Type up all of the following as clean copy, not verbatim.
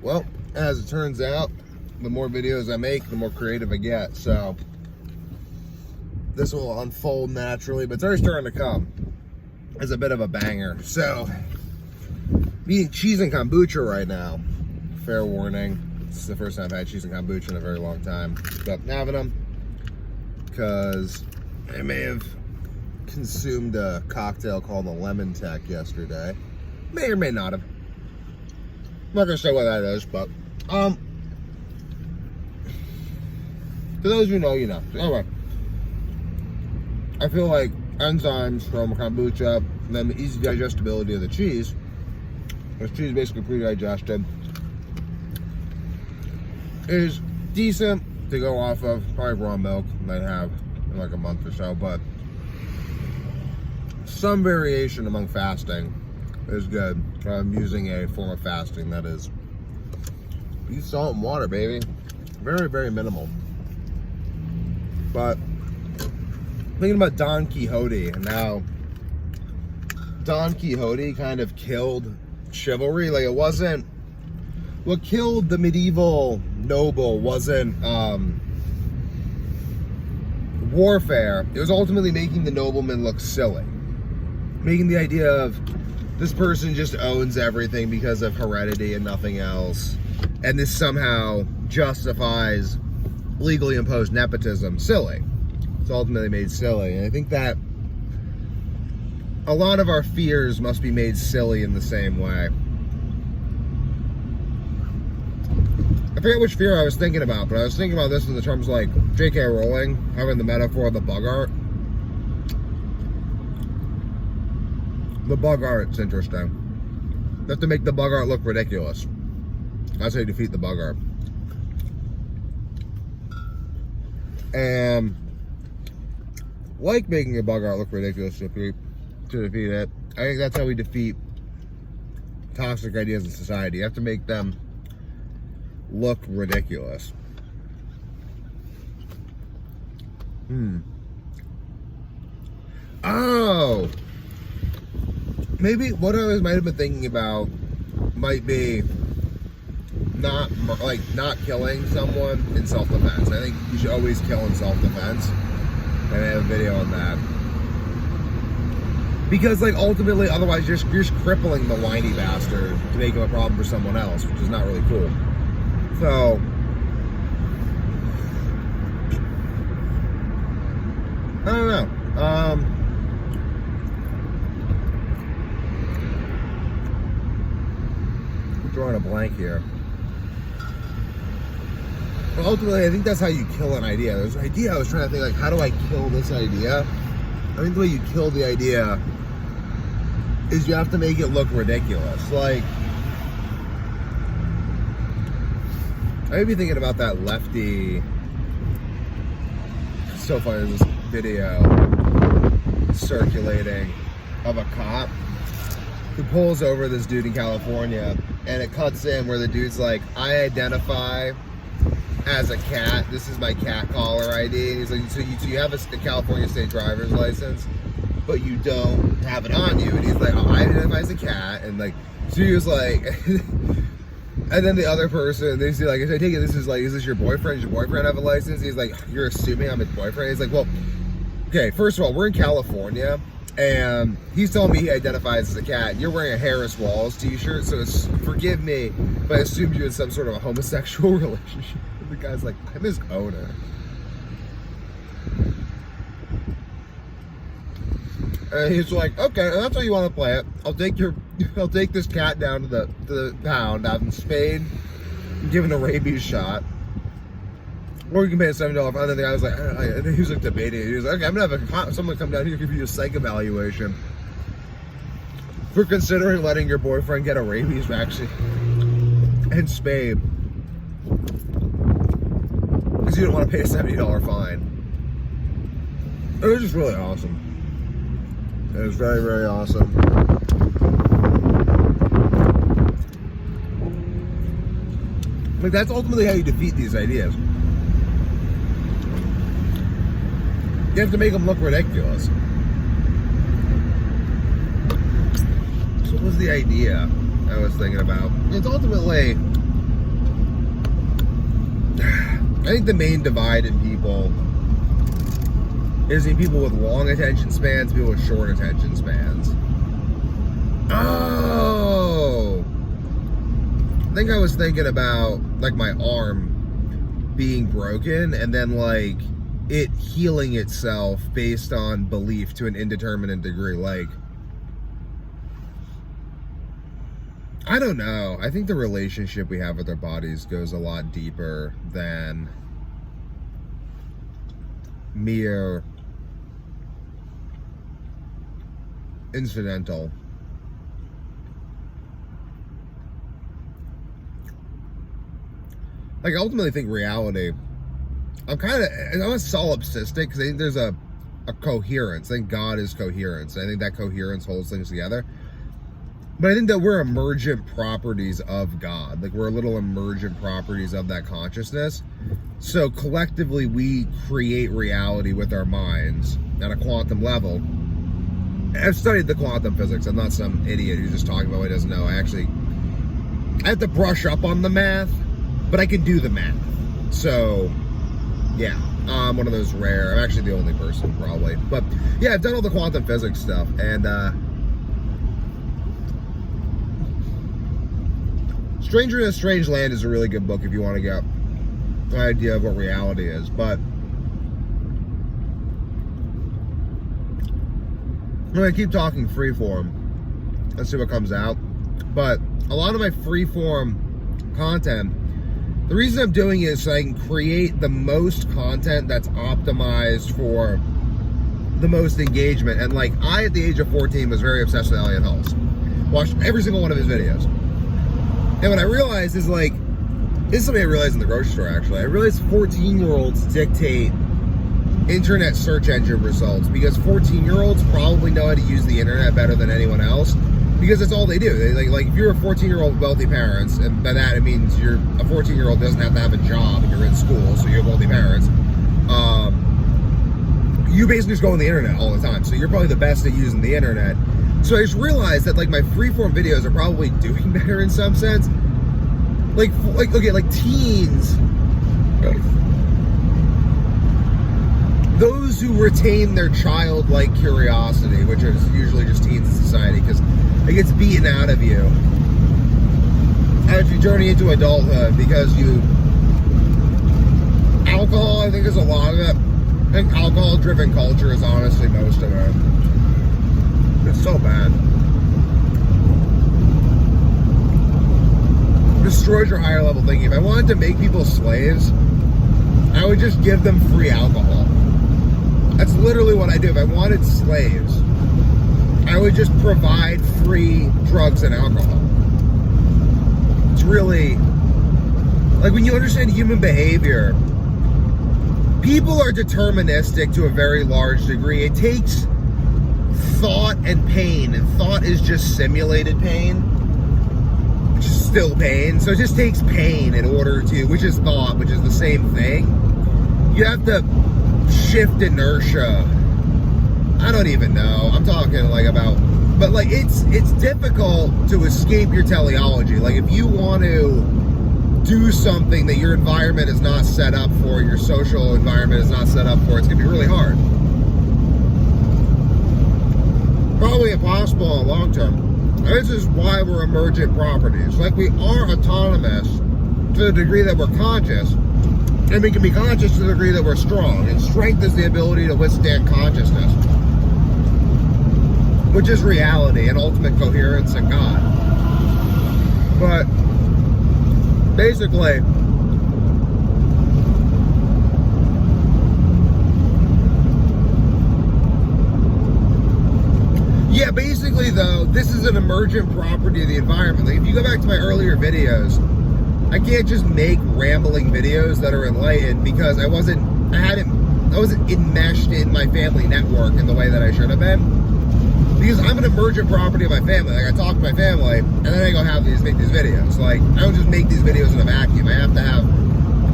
Well, as it turns out, the more videos I make, the more creative I get. So this will unfold naturally, but it's already starting to come as a bit of a banger. So I'm eating cheese and kombucha right now. Fair warning, this is the first time I've had cheese and kombucha in a very long time. But I'm having them because I may have consumed a cocktail called a Lemon Tech yesterday. May or may not have. I'm not gonna say what that is, but for those who know, you know. So anyway, I feel like enzymes from kombucha and then the easy digestibility of the cheese. This cheese is basically pre-digested. Is decent to go off of. Probably raw milk might have in like a month or so, but some variation among fasting is good. I'm using a form of fasting that is beef, salt, and water, baby. Very, very minimal. But thinking about Don Quixote and how Don Quixote kind of killed chivalry. Like, it wasn't what killed the medieval noble wasn't warfare. It was ultimately making the nobleman look silly, making the idea of this person just owns everything because of heredity and nothing else, and this somehow justifies legally imposed nepotism silly. It's ultimately made silly, and I think that a lot of our fears must be made silly in the same way. I forget which fear I was thinking about, but I was thinking about this in the terms like J.K. Rowling having the metaphor of the bug art. The bug art's interesting. You have to make the bug art look ridiculous. That's how you defeat the bug art. And like making a bug art look ridiculous to defeat it, I think that's how we defeat toxic ideas in society. You have to make them look ridiculous. Oh! Maybe what I might have been thinking about might be not killing someone in self-defense. I think you should always kill in self-defense. And I have a video on that. Because, like, ultimately, otherwise you're just crippling the whiny bastard to make him a problem for someone else, which is not really cool. So I don't know. I'm drawing a blank here. But ultimately, I think that's how you kill an idea. There's an idea I was trying to think, like, how do I kill this idea? I think the way you kill the idea is you have to make it look ridiculous. Like, I may be thinking about that lefty. So funny, there's this video circulating of a cop who pulls over this dude in California, and it cuts in where the dude's like, I identify as a cat. This is my cat collar ID. And he's like, so you have a California state driver's license, but you don't have it on you. And he's like, oh, I identify as a cat. And like, so he was like, and then the other person, they say like, I take it this is like, is this your boyfriend? Does your boyfriend have a license? He's like, you're assuming I'm his boyfriend? He's like, well, okay, first of all, we're in California, and he's telling me he identifies as a cat. You're wearing a Harris Walls t-shirt, so forgive me, but I assumed you had some sort of a homosexual relationship. The guy's like, I'm his owner. And he's like, okay, that's how you want to play it. I'll take this cat down to the pound out in Spain, and give it a rabies shot. Or you can pay a $7 fine. And then the guy was like, and he was like debating it. He was like, okay, I'm gonna have someone come down here and give you a psych evaluation for considering letting your boyfriend get a rabies vaccine in Spain because you don't want to pay a $70 fine. It was just really awesome. It was very, very awesome. Like, that's ultimately how you defeat these ideas. You have to make them look ridiculous. So what was the idea I was thinking about? It's ultimately I think the main divide in people is in people with long attention spans, people with short attention spans. Oh! I think I was thinking about, like, my arm being broken and then, like, it healing itself based on belief to an indeterminate degree. Like, I don't know. I think the relationship we have with our bodies goes a lot deeper than mere incidental. Like, I ultimately think reality, I'm not solipsistic because I think there's a coherence. I think God is coherence. I think that coherence holds things together. But I think that we're emergent properties of God. Like, we're little emergent properties of that consciousness. So collectively, we create reality with our minds at a quantum level. I've studied the quantum physics. I'm not some idiot who's just talking about what he doesn't know. I have to brush up on the math, but I can do the math. So, yeah, I'm one of those rare. I'm actually the only person, probably. But, yeah, I've done all the quantum physics stuff. And, Stranger in a Strange Land is a really good book if you want to get an idea of what reality is. But I'm going to keep talking freeform and see what comes out. But a lot of my freeform content, the reason I'm doing it is so I can create the most content that's optimized for the most engagement. And, like, I, at the age of 14, was very obsessed with Elliot Hulse. Watched every single one of his videos. And what I realized is, like, this is something I realized in the grocery store, actually. I realized 14-year-olds dictate internet search engine results because 14-year-olds probably know how to use the internet better than anyone else because that's all they do. They, like if you're a 14-year-old with wealthy parents, and by that it means you're a 14-year-old doesn't have to have a job and you're in school, so you have wealthy parents. You basically just go on the internet all the time, so you're probably the best at using the internet. So I just realized that, like, my freeform videos are probably doing better in some sense. Like teens, those who retain their childlike curiosity, which is usually just teens in society, because it gets beaten out of you as you journey into adulthood. Because alcohol, I think, is a lot of it. I think alcohol-driven culture is honestly most of it. It's so bad. Destroys your higher level thinking. If I wanted to make people slaves, I would just give them free alcohol. That's literally what I do. If I wanted slaves, I would just provide free drugs and alcohol. It's really, like, when you understand human behavior, people are deterministic to a very large degree. It takes thought and pain, and thought is just simulated pain, which is still pain. So it just takes pain in order to, which is thought, which is the same thing. You have to shift inertia. I don't even know. I'm talking like about, but like it's difficult to escape your teleology. Like if you want to do something that your environment is not set up for, your social environment is not set up for, it's gonna be really hard. Probably impossible in the long term. This is why we're emergent properties. Like, we are autonomous to the degree that we're conscious, and we can be conscious to the degree that we're strong. And strength is the ability to withstand consciousness, which is reality and ultimate coherence in God. But basically, yeah, basically though, this is an emergent property of the environment. Like, if you go back to my earlier videos, I can't just make rambling videos that are enlightened because I wasn't enmeshed in my family network in the way that I should have been. Because I'm an emergent property of my family. Like, I talk to my family, and then I go make these videos. Like, I don't just make these videos in a vacuum. I have to have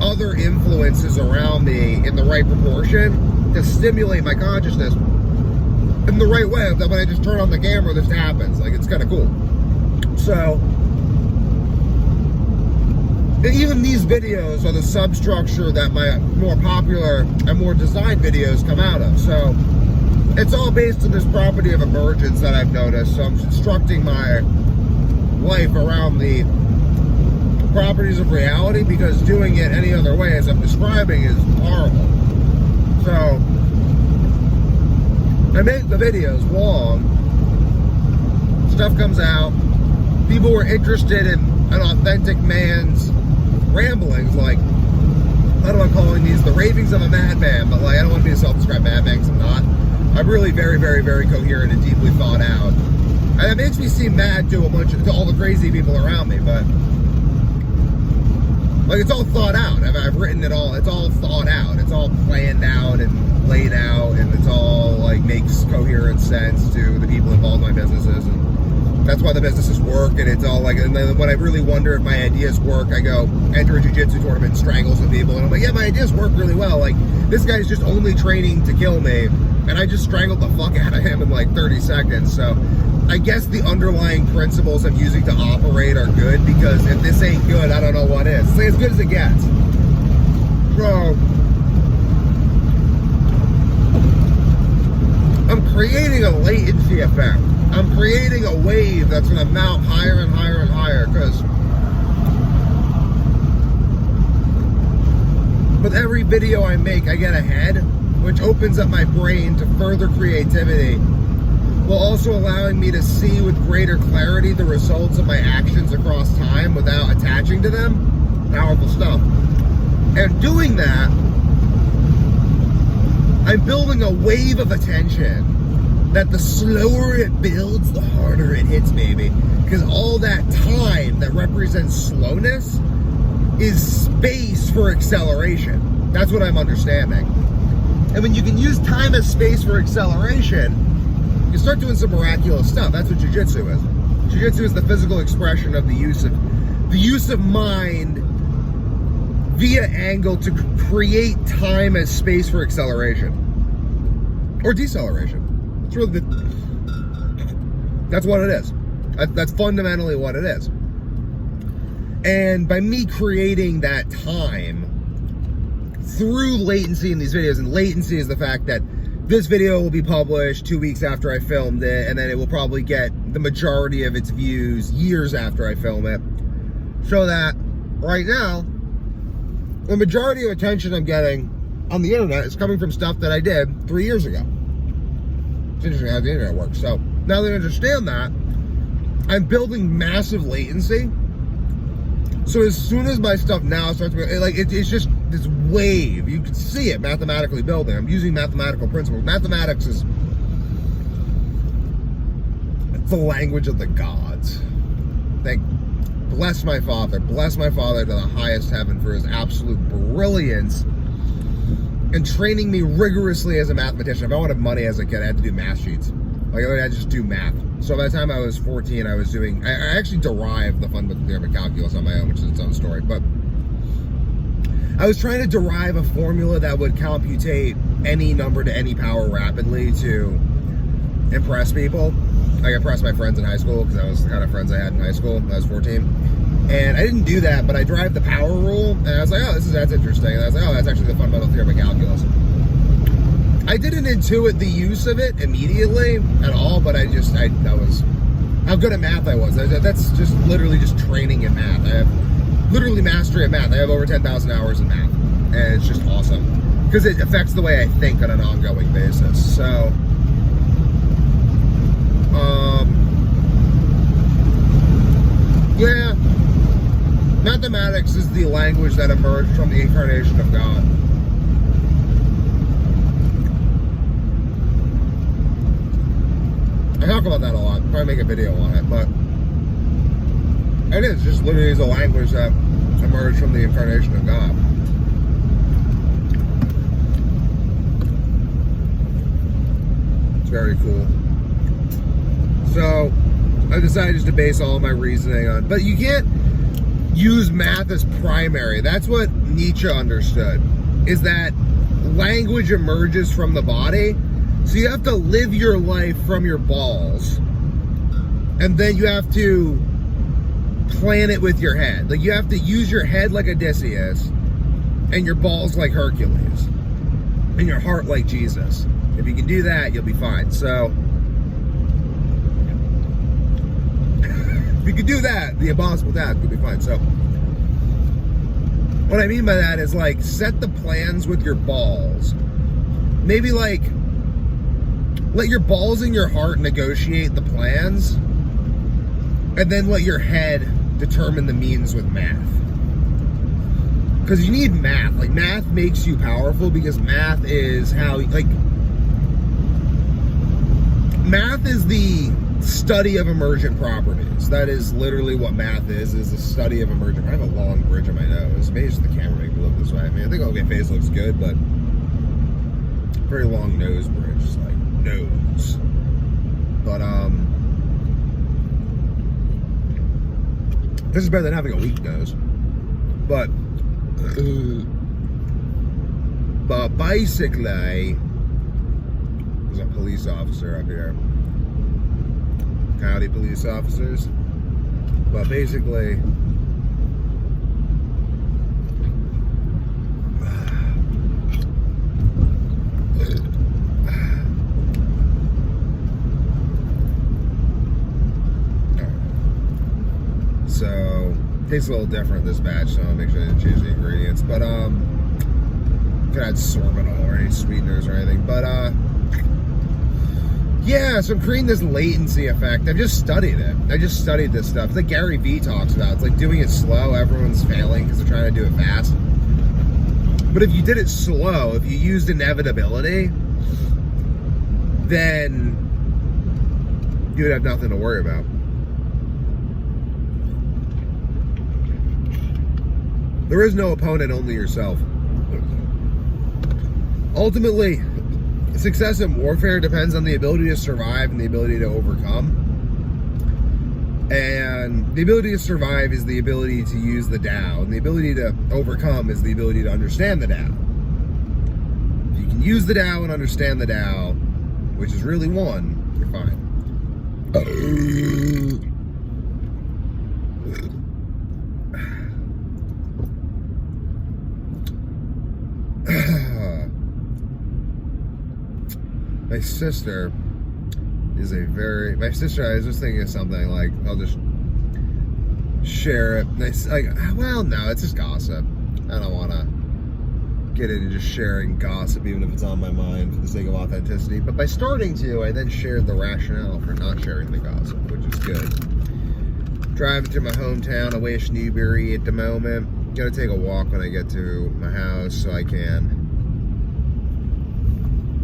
other influences around me in the right proportion to stimulate my consciousness in the right way, that when I just turn on the camera, this happens. Like, it's kind of cool. So, And even these videos are the substructure that my more popular and more designed videos come out of. So it's all based on this property of emergence that I've noticed. So I'm constructing my life around the properties of reality, because doing it any other way, as I'm describing, is horrible. So I make the videos long, stuff comes out, people were interested in an authentic man's ramblings, like, I don't want to call these the ravings of a madman, but like, I don't want to be a self-described madman, because I'm not. I'm really very, very, very coherent and deeply thought out. And it makes me seem mad to all the crazy people around me, but like, it's all thought out. I've written it all. It's all thought out. It's all planned out and laid out, and it's all like makes coherent sense to the people involved in my businesses, and that's why the businesses work. And it's all like, and then when I really wonder if my ideas work, I go enter a jiu-jitsu tournament and strangle some people, and I'm like, yeah, my ideas work really well. Like, this guy's just only training to kill me, and I just strangled the fuck out of him in like 30 seconds. So I guess the underlying principles I'm using to operate are good, because if this ain't good, I don't know what is. It's like as good as it gets. So I'm creating a latency effect. I'm creating a wave that's going to mount higher and higher and higher, because with every video I make, I get ahead, which opens up my brain to further creativity, while also allowing me to see with greater clarity the results of my actions across time without attaching to them. Powerful stuff. And doing that, I'm building a wave of attention that the slower it builds, the harder it hits, baby. Because all that time that represents slowness is space for acceleration. That's what I'm understanding. And when you can use time as space for acceleration, you start doing some miraculous stuff. That's what jiu-jitsu is. Jiu-jitsu is the physical expression of the use of mind via angle to create time as space for acceleration or deceleration. It's really that's what it is. That's fundamentally what it is. And by me creating that time through latency in these videos, and latency is the fact that this video will be published 2 weeks after I filmed it, and then it will probably get the majority of its views years after I film it. So that right now, the majority of attention I'm getting on the internet is coming from stuff that I did 3 years ago. It's interesting how the internet works. So now that I understand that, I'm building massive latency. So as soon as my stuff now starts, like it's just this wave. You can see it mathematically building. I'm using mathematical principles. Mathematics is the language of the gods. Bless my father to the highest heaven for his absolute brilliance and training me rigorously as a mathematician. If I wanted money as a kid, I had to do math sheets. Like, I had to just do math. So by the time I was 14, I actually derived the fundamental theorem of calculus on my own, which is its own story. But I was trying to derive a formula that would computate any number to any power rapidly to impress people. Like, impress my friends in high school, because that was the kind of friends I had in high school when I was 14. And I didn't do that, but I derived the power rule, and I was like, oh, that's interesting. And I was like, oh, that's actually the fundamental theorem of calculus. I didn't intuit the use of it immediately at all, but that was how good at math I was. That's just literally just training in math. I have literally mastery of math. I have over 10,000 hours in math, and it's just awesome because it affects the way I think on an ongoing basis. So, yeah, mathematics is the language that emerged from the incarnation of God. I talk about that a lot. Probably make a video on it, but it is just literally a language that emerged from the incarnation of God. It's very cool. So I decided just to base all my reasoning on, but you can't use math as primary. That's what Nietzsche understood, is that language emerges from the body. So you have to live your life from your balls, and then you have to plan it with your head. Like, you have to use your head like Odysseus and your balls like Hercules and your heart like Jesus. If you can do that, you'll be fine. So if you can do that, the impossible task, you'll be fine. So what I mean by that is, like, set the plans with your balls. Maybe, like, let your balls and your heart negotiate the plans, and then let your head determine the means with math. Because you need math. Like, math makes you powerful, because math is how, like, math is the study of emergent properties. That is literally what math is the study of emergent. I have a long bridge on my nose. Maybe it's the camera make me look this way. I mean, I think my face looks good, but very long nose bridge. Just like nose. But this is better than having a weak nose. But basically, there's a police officer up here. Howdy, police officers. But basically, so tastes a little different, this batch, so I'll make sure I didn't change the ingredients. But could add sorbitol or any sweeteners or anything. But yeah, so I'm creating this latency effect. I've just studied it. I just studied this stuff. It's like Gary Vee talks about. It's like doing it slow. Everyone's failing because they're trying to do it fast. But if you did it slow, if you used inevitability, then you would have nothing to worry about. There is no opponent, only yourself. Ultimately, success in warfare depends on the ability to survive and the ability to overcome. And the ability to survive is the ability to use the Tao. And the ability to overcome is the ability to understand the Tao. If you can use the Tao and understand the Tao, which is really one, you're fine. My sister, I was just thinking of something, like, I'll just share it. Well, no, it's just gossip. I don't want to get into just sharing gossip, even if it's on my mind for the sake of authenticity. But by starting to, I then shared the rationale for not sharing the gossip, which is good. Driving to my hometown of West Newbury at the moment. Gotta take a walk when I get to my house so I can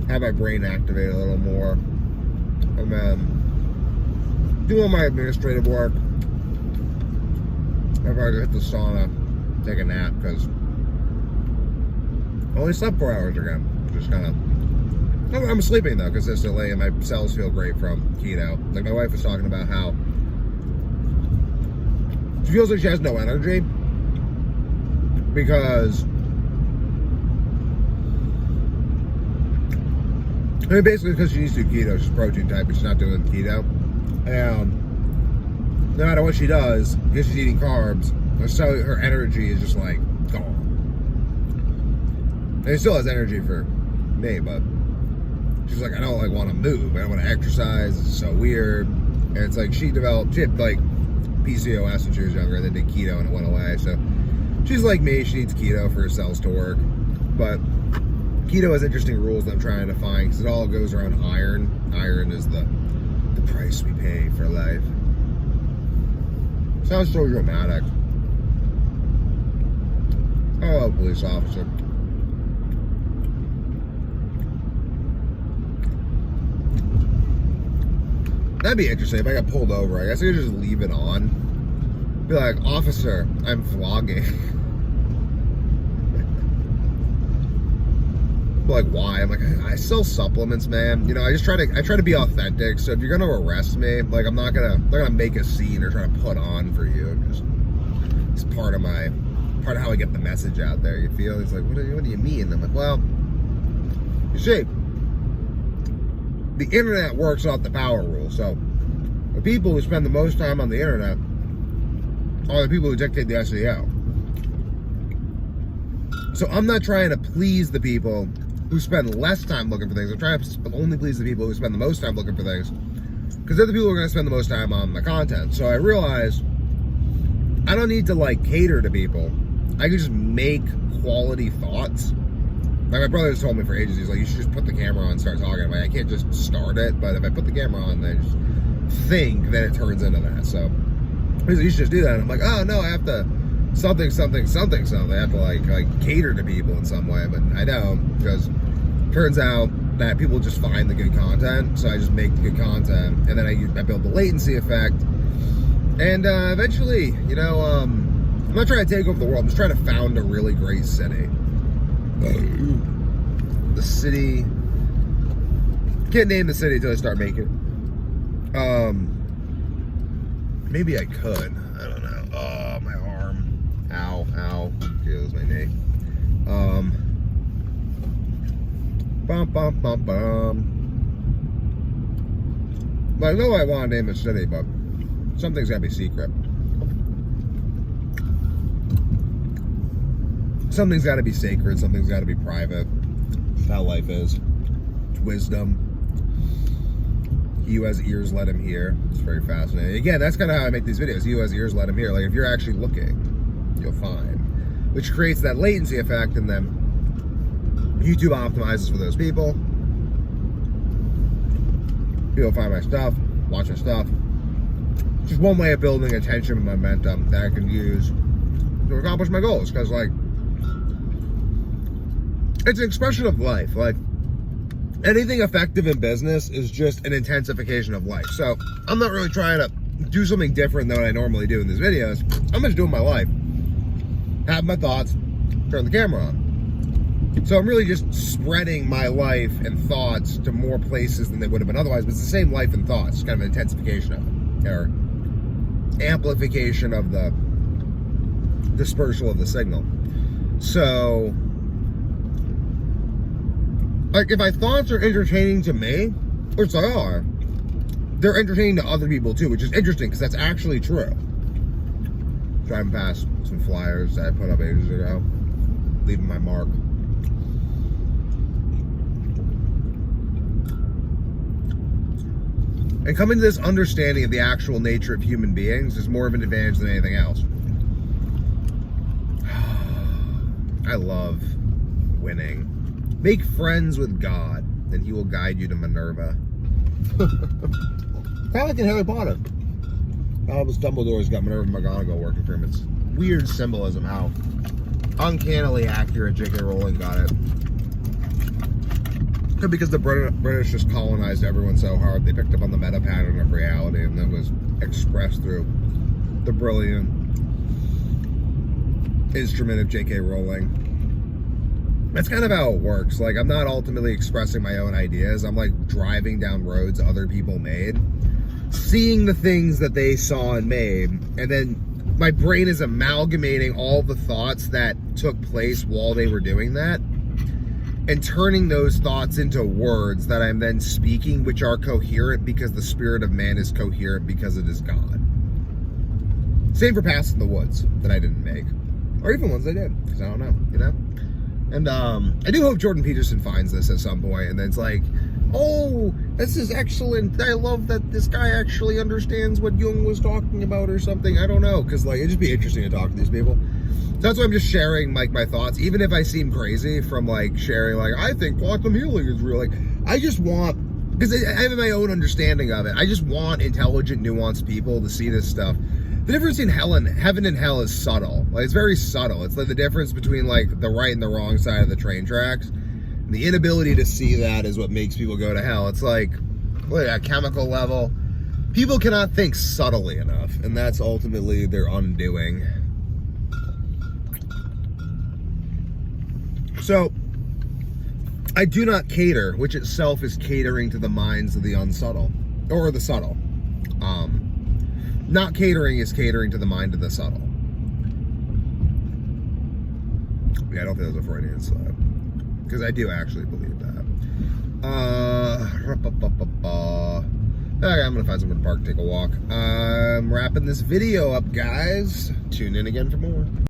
have my brain activate a little more. And then doing my administrative work. I've already hit the sauna, take a nap, because I only slept 4 hours again. Just kind of, I'm sleeping though consistently, and my cells feel great from keto. Like, my wife was talking about how she feels like she has no energy because, I mean, basically because she needs to do keto. She's protein type, but she's not doing keto. And no matter what she does, because she's eating carbs, so her energy is just like gone. And she still has energy for me, but she's like, I don't like want to move. I don't want to exercise. It's so weird. And it's like she had like PCOS when she was younger, and then did keto and it went away. So she's like me. She needs keto for her cells to work. But keto has interesting rules that I'm trying to find, because it all goes around iron. Iron is the price we pay for life. Sounds so dramatic. Oh, police officer. That'd be interesting if I got pulled over. I guess I could just leave it on. Be like, officer, I'm vlogging. Like, why? I'm like, I sell supplements, man. You know, I try to be authentic. So if you're gonna arrest me, like, I'm not gonna make a scene or try to put on for you. It's part of how I get the message out there. You feel? It's like, what do you mean? I'm like, well, you see, the internet works off the power rule. So the people who spend the most time on the internet are the people who dictate the SEO. So I'm not trying to please the people who spend less time looking for things. I'm trying to only please the people who spend the most time looking for things, because they're the people who are going to spend the most time on the content. So I realized I don't need to like cater to people. I can just make quality thoughts. Like my brother told me for ages, he's like, you should just put the camera on and start talking. I'm like, I can't just start it, but if I put the camera on, then I just think, then it turns into that. So he's like, you should just do that. And I'm like, oh no, I have to something. I have to like cater to people in some way, but I don't, because it turns out that people just find the good content. So I just make the good content, and then I build the latency effect, and eventually, you know, I'm not trying to take over the world. I'm just trying to found a really great city. The city, can't name the city until I start making it. Maybe I could. I don't know. Oh, my arm. Ow. Feels my knee. Well, I know I want to name a city, but something's gotta be secret. Something's gotta be sacred, something's gotta be private. That's how life is. It's wisdom. He who has ears, let him hear. It's very fascinating. Again, that's kind of how I make these videos. He who has ears, let him hear. Like, if you're actually looking, you'll find. Which creates that latency effect, and then YouTube optimizes for those people. People find my stuff, watch my stuff. It's just one way of building attention and momentum that I can use to accomplish my goals. Because, like, it's an expression of life. Like, anything effective in business is just an intensification of life. So I'm not really trying to do something different than what I normally do in these videos. I'm just doing my life. Have my thoughts, turn the camera on. So I'm really just spreading my life and thoughts to more places than they would have been otherwise. But it's the same life and thoughts, kind of an intensification of it, or amplification of the dispersal of the signal. So, like, if my thoughts are entertaining to me, which they are, they're entertaining to other people too, which is interesting because that's actually true. Driving past some flyers that I put up ages ago, leaving my mark. And coming to this understanding of the actual nature of human beings is more of an advantage than anything else. I love winning. Make friends with God, and he will guide you to Minerva. Kind of like in Harry Potter. Albus Dumbledore's got Minerva McGonagall working for him. It's weird symbolism how uncannily accurate J.K. Rowling got it. Could be because the British just colonized everyone so hard, they picked up on the meta pattern of reality, and that was expressed through the brilliant instrument of J.K. Rowling. That's kind of how it works. Like, I'm not ultimately expressing my own ideas. I'm like driving down roads other people made, seeing the things that they saw and made, and then my brain is amalgamating all the thoughts that took place while they were doing that, and turning those thoughts into words that I'm then speaking, which are coherent because the spirit of man is coherent because it is God. Same for Paths in the Woods that I didn't make, or even ones I did, because I don't know, you know? And I do hope Jordan Peterson finds this at some point, and then it's like, oh, this is excellent. I love that this guy actually understands what Jung was talking about or something. I don't know, because like, it'd just be interesting to talk to these people. So that's why I'm just sharing like my thoughts, even if I seem crazy from like sharing like, I think quantum healing is real. Like, I just want, because I have my own understanding of it. I just want intelligent, nuanced people to see this stuff. The difference in heaven and hell is subtle. Like, it's very subtle. It's like the difference between like the right and the wrong side of the train tracks. And the inability to see that is what makes people go to hell. It's like, at a chemical level, people cannot think subtly enough, and that's ultimately their undoing. So, I do not cater, which itself is catering to the minds of the unsubtle, or the subtle. Not catering is catering to the mind of the subtle. Yeah, I don't think that was a Freudian slip, because I do actually believe that. Okay, I'm gonna find somewhere to park, take a walk. I'm wrapping this video up, guys. Tune in again for more.